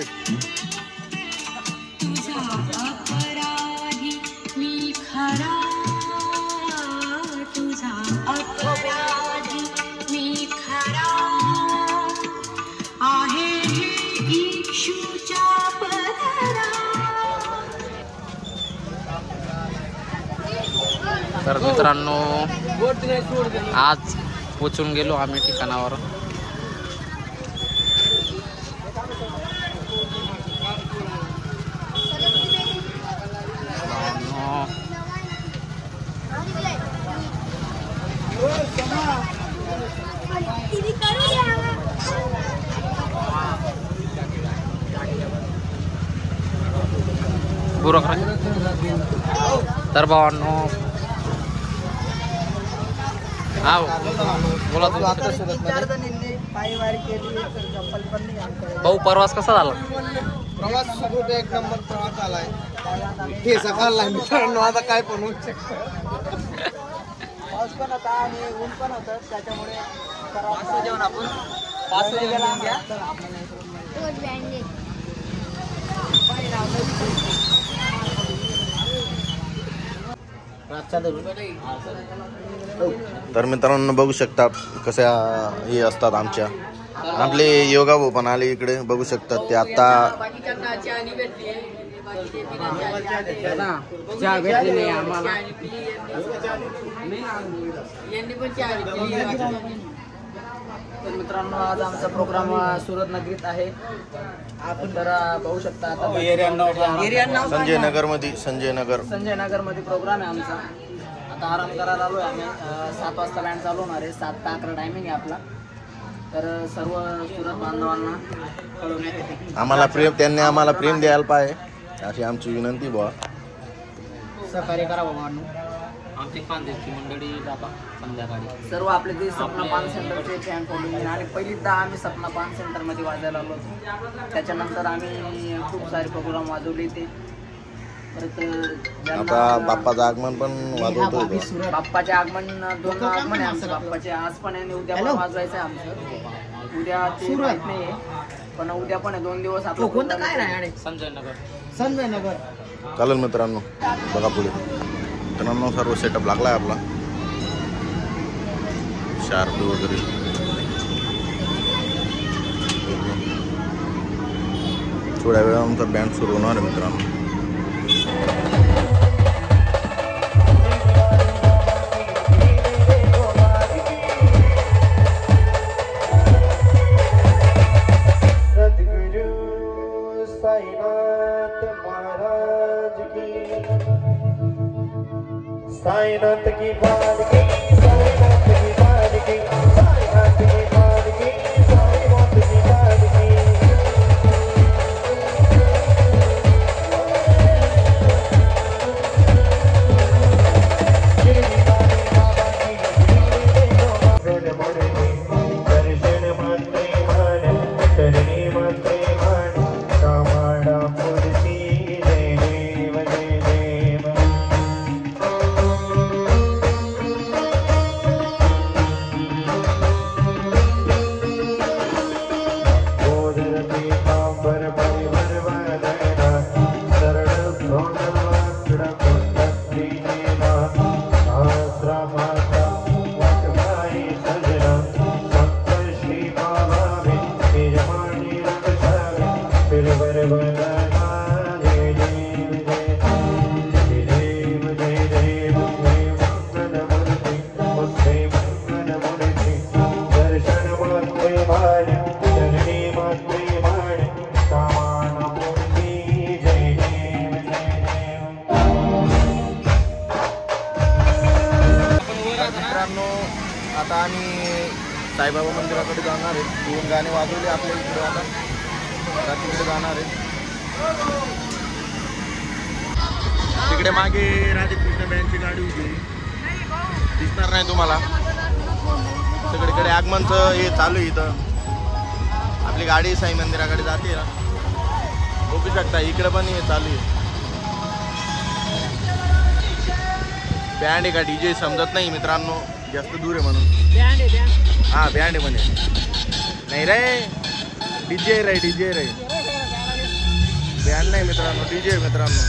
रे. तर मित्रांनो आज पोचून गेलो आम्ही ठिकाणावर. तर भावांनो बोला भाऊ प्रवास कसा झाला? प्रवास सुखरूप एक नंबर प्रवास आलाय. हे सकाळला मित्रांनो आता काय पण होऊ शकतं. पाऊस पण होता आणि ऊन पण होतं त्याच्यामुळे जेवण आपण तर मित्रांनो बघू शकता कशा हे असतात आमच्या आपले योगा भाऊ पण आले इकडे बघू शकतात ते आता तर मित्रांनो आज आमचा प्रोग्राम सुरत नगरीत आहे. आपण जरा बघू शकता आता संजय नगर मध्ये प्रोग्राम आहे आमचा. आता आराम करायला आलोय आम्ही. 7 वाजता बँड चालू होणार आहे. 7 ते 11 टायमिंग आहे आपला. तर सर्व सुरत बांधवांना त्यांनी आम्हाला प्रेम द्यायला पाहिजे अशी आमची विनंती बुवा. सहकार्य करा बाबांनो. आमची खानदेशची मंडळी बाबा संध्याकाळी सर्व आपले जे सपना पान सेंटरचे फॅन फॉलोइंग आणि पहिल्यांदा आम्ही सपना पान सेंटरमध्ये वाजायला आलो होतो. त्याच्यानंतर आम्ही खूप सारे प्रोग्राम वाजवले ते. परत आता बाप्पाचं आगमन पण वाजवतोय. बाप्पाचे आगमन 2 आगमन आहे आमचं बाप्पाचे. आज पण आहे आणि उद्या पण वाजवायचं आहे आमचं. उद्या ते माहित नाही पण उद्या पण आहे. 2 दिवस आपलं कोणतं काय नाही. संजय नगर चालेल मित्रांनो बघा पुढे. मित्रांनो सर्व सेटअप लागलाय आपला शार्प वगैरे. थोड्या वेळानंतर बँड सुरू होणार आहे मित्रांनो. साईनाथ की बादगी साईनाथ की बादगी साईनाथ की बादगी साईनाथ की बादगी दर्शन मात्रे मान चरणी मात्रे मान कामाडा मूर्ती जय देव जय देव. आता आम्ही साईबाबा मंदिराकडे जाणार आहे. 2 गाणे वाजवले आपल्या इकडे. आता तिकडे जाणार आहे. तिकडे मागे राधेकृष्ण बँडची गाडी होती दिसणार नाही तुम्हाला. सगळीकडे आगमनचं हे चालू आहे. इथं आपली गाडी साई मंदिराकडे जाते ना बघू शकता. इकडे पण हे चालू आहे. बँड आहे का डीजे समजत नाही मित्रांनो. जास्त दूर आहे म्हणून. हा बँड आहे म्हणे. नाही रे डीजे रे डीजे रे. बँड नाही मित्रांनो, डीजे मित्रांनो.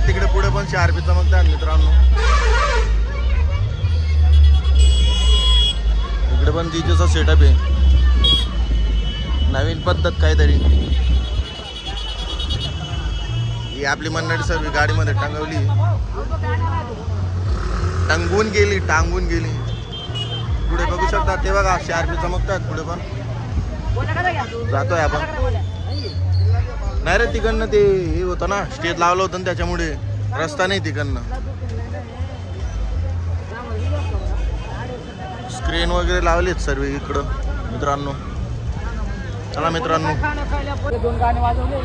तिकडे पुढे पण शार्पी चमकतात मित्रांनो. इकडे पण डीजेचा सेटअप आहे, नवीन पद्धत काहीतरी. ही आपली मंडळी सर्व गाडीमध्ये टांगवली, टांगून गेली. पुढे बघू शकता ते बघा शार्पी चमकतात. पुढे पण जातोय आपण. नाही रे तिकडनं ते हे होतं ना, स्टेज लावलं होतं ना, त्याच्यामुळे रस्ता नाही तिकडनं. स्क्रीन वगैरे लावलीत सर्व इकडं मित्रांनो. चला मित्रांनो, 2 गाणे वाजवले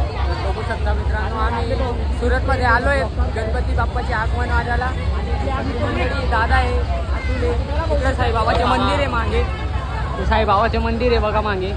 बघू शकता मित्रांनो. आम्ही सुरतमध्ये आलोय गणपती बाप्पाचे आगमन वाजायला. मंडळी दादा आहे, अतुल आहे, इकडे साईबाबाचे मंदिर आहे मागे. साईबाबाचे मंदिर आहे बघा मागे.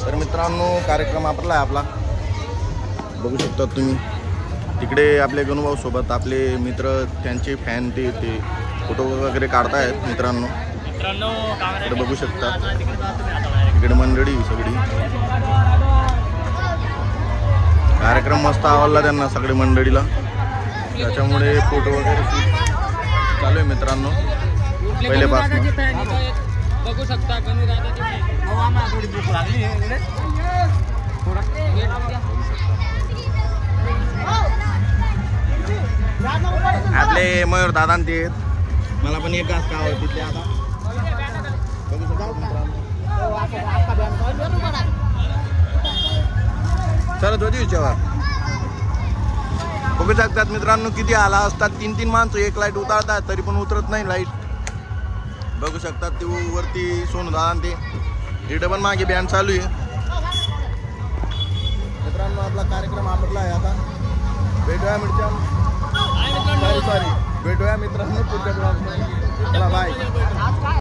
तर मित्रांनो, कार्यक्रम आपला आहे आपला बघू शकता तुम्ही. तिकडे आपले गणूभाऊ सोबत आपले मित्र, त्यांचे फॅन ते फोटो वगैरे काढतायत मित्रांनो. इकडे बघू शकता, इकडे मंडळी सगळी. कार्यक्रम मस्त आवडला त्यांना सगळे मंडळीला, त्याच्यामुळे फोटो वगैरे चालू आहे मित्रांनो पहिल्यापासून. बघू शकता आम्हाला थोडी भूक लागली आहे. आपले मयूर दादा ते मला पण एक घास खावं तिथले. आता बघू शकता सरस्वती विचार बघू शकतात मित्रांनो. किती आला असतात, 3-3 माणसं एक लाईट उतारतात तरी पण उतरत नाही लाईट. बघू शकतात ते वरती सोनू दादा ते. इकडे पण मागे बँड चालू आहे मित्रांनो. आपला कार्यक्रम आवडला आहे. आता भेटूया भेटूया मित्रांनो पुढच्या ब्लॉगमध्ये. चला बाय.